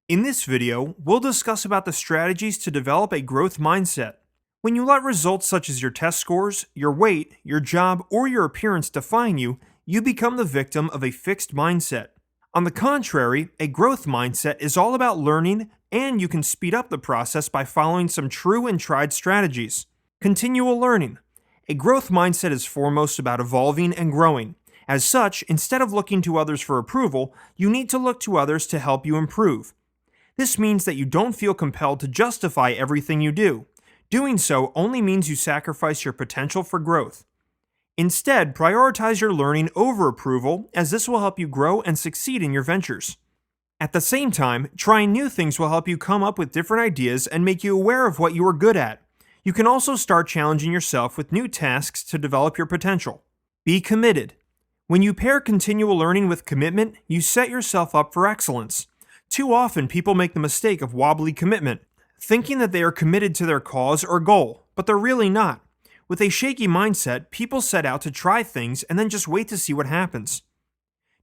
In this video, we'll discuss about the strategies to develop a growth mindset. When you let results such as your test scores, your weight, your job, or your appearance define you, you become the victim of a fixed mindset. On the contrary, a growth mindset is all about learning, and you can speed up the process by following some true and tried strategies. Continual learning. A growth mindset is foremost about evolving and growing. As such, instead of looking to others for approval, you need to look to others to help you improve. This means that you don't feel compelled to justify everything you do. Doing so only means you sacrifice your potential for growth. Instead, prioritize your learning over approval, as this will help you grow and succeed in your ventures. At the same time, trying new things will help you come up with different ideas and make you aware of what you are good at. You can also start challenging yourself with new tasks to develop your potential. Be committed. When you pair continual learning with commitment, you set yourself up for excellence. Too often, people make the mistake of wobbly commitment, thinking that they are committed to their cause or goal, but they're really not. With a shaky mindset, people set out to try things and then just wait to see what happens.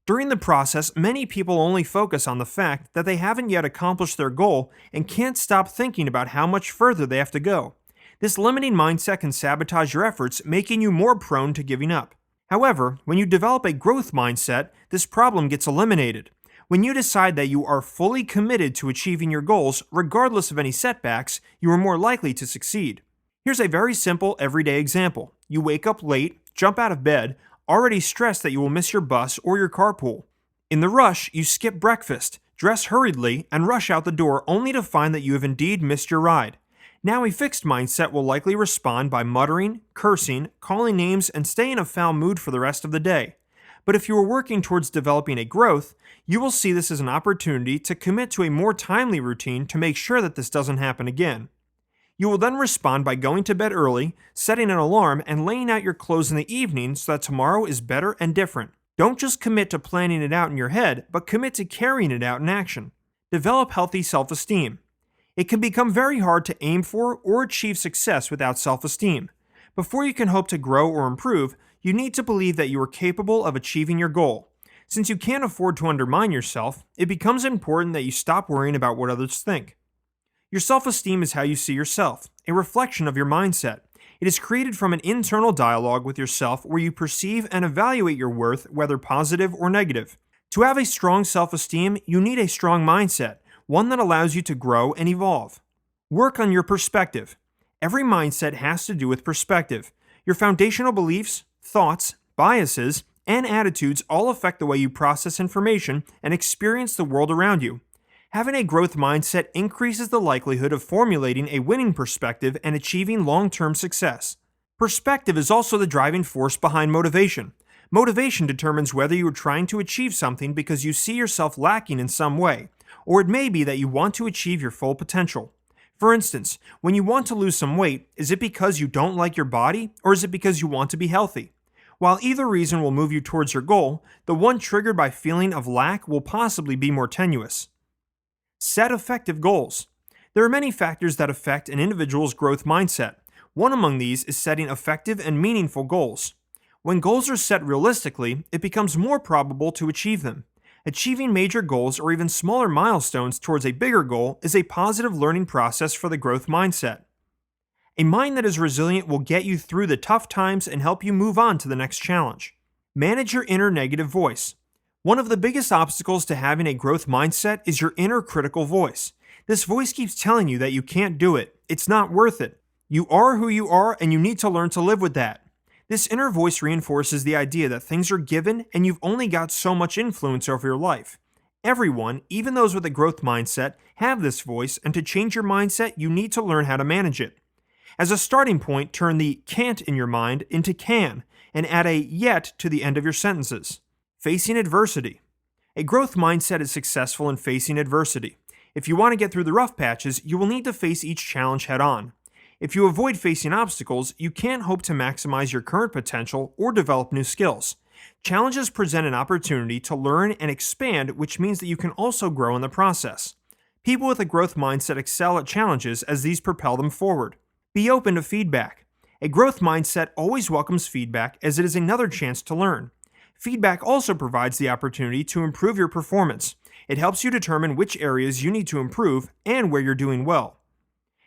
During the process, many people only focus on the fact that they haven't yet accomplished their goal and can't stop thinking about how much further they have to go. This limiting mindset can sabotage your efforts, making you more prone to giving up. However, when you develop a growth mindset, this problem gets eliminated. When you decide that you are fully committed to achieving your goals, regardless of any setbacks, you are more likely to succeed. Here's a very simple, everyday example. You wake up late, jump out of bed, already stressed that you will miss your bus or your carpool. In the rush, you skip breakfast, dress hurriedly, and rush out the door only to find that you have indeed missed your ride. Now a fixed mindset will likely respond by muttering, cursing, calling names, and stay in a foul mood for the rest of the day. But if you are working towards developing a growth, you will see this as an opportunity to commit to a more timely routine to make sure that this doesn't happen again. You will then respond by going to bed early, setting an alarm, and laying out your clothes in the evening so that tomorrow is better and different. Don't just commit to planning it out in your head, but commit to carrying it out in action. Develop healthy self-esteem. It can become very hard to aim for or achieve success without self-esteem. Before you can hope to grow or improve, you need to believe that you are capable of achieving your goal. Since you can't afford to undermine yourself, it becomes important that you stop worrying about what others think. Your self-esteem is how you see yourself, a reflection of your mindset. It is created from an internal dialogue with yourself where you perceive and evaluate your worth, whether positive or negative. To have a strong self-esteem, you need a strong mindset, one that allows you to grow and evolve. Work on your perspective. Every mindset has to do with perspective. Your foundational beliefs, thoughts, biases, and attitudes all affect the way you process information and experience the world around you. Having a growth mindset increases the likelihood of formulating a winning perspective and achieving long-term success. Perspective is also the driving force behind motivation. Motivation determines whether you are trying to achieve something because you see yourself lacking in some way, or it may be that you want to achieve your full potential. For instance, when you want to lose some weight, is it because you don't like your body, or is it because you want to be healthy? While either reason will move you towards your goal, the one triggered by feeling of lack will possibly be more tenuous. Set effective goals. There are many factors that affect an individual's growth mindset. One among these is setting effective and meaningful goals. When goals are set realistically, it becomes more probable to achieve them. Achieving major goals or even smaller milestones towards a bigger goal is a positive learning process for the growth mindset. A mind that is resilient will get you through the tough times and help you move on to the next challenge. Manage your inner negative voice. One of the biggest obstacles to having a growth mindset is your inner critical voice. This voice keeps telling you that you can't do it, it's not worth it. You are who you are and you need to learn to live with that. This inner voice reinforces the idea that things are given and you've only got so much influence over your life. Everyone, even those with a growth mindset, have this voice, and to change your mindset, you need to learn how to manage it. As a starting point, turn the can't in your mind into can, and add a yet to the end of your sentences. Facing adversity. A growth mindset is successful in facing adversity. If you want to get through the rough patches, you will need to face each challenge head on. If you avoid facing obstacles, you can't hope to maximize your current potential or develop new skills. Challenges present an opportunity to learn and expand, which means that you can also grow in the process. People with a growth mindset excel at challenges as these propel them forward. Be open to feedback. A growth mindset always welcomes feedback as it is another chance to learn. Feedback also provides the opportunity to improve your performance. It helps you determine which areas you need to improve and where you're doing well.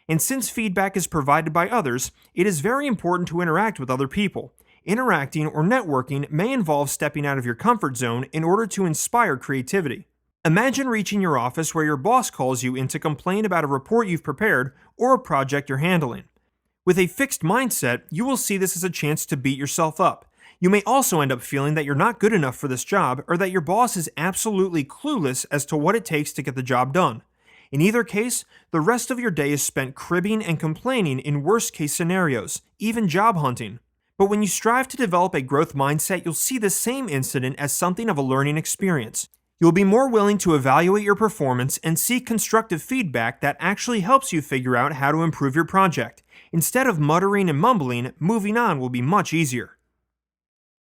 And since feedback is provided by others, it is very important to interact with other people. Interacting or networking may involve stepping out of your comfort zone in order to inspire creativity. Imagine reaching your office where your boss calls you in to complain about a report you've prepared or a project you're handling. With a fixed mindset, you will see this as a chance to beat yourself up. You may also end up feeling that you're not good enough for this job or that your boss is absolutely clueless as to what it takes to get the job done. In either case, the rest of your day is spent cribbing and complaining in worst-case scenarios, even job hunting. But when you strive to develop a growth mindset, you'll see the same incident as something of a learning experience. You'll be more willing to evaluate your performance and seek constructive feedback that actually helps you figure out how to improve your project. Instead of muttering and mumbling, moving on will be much easier.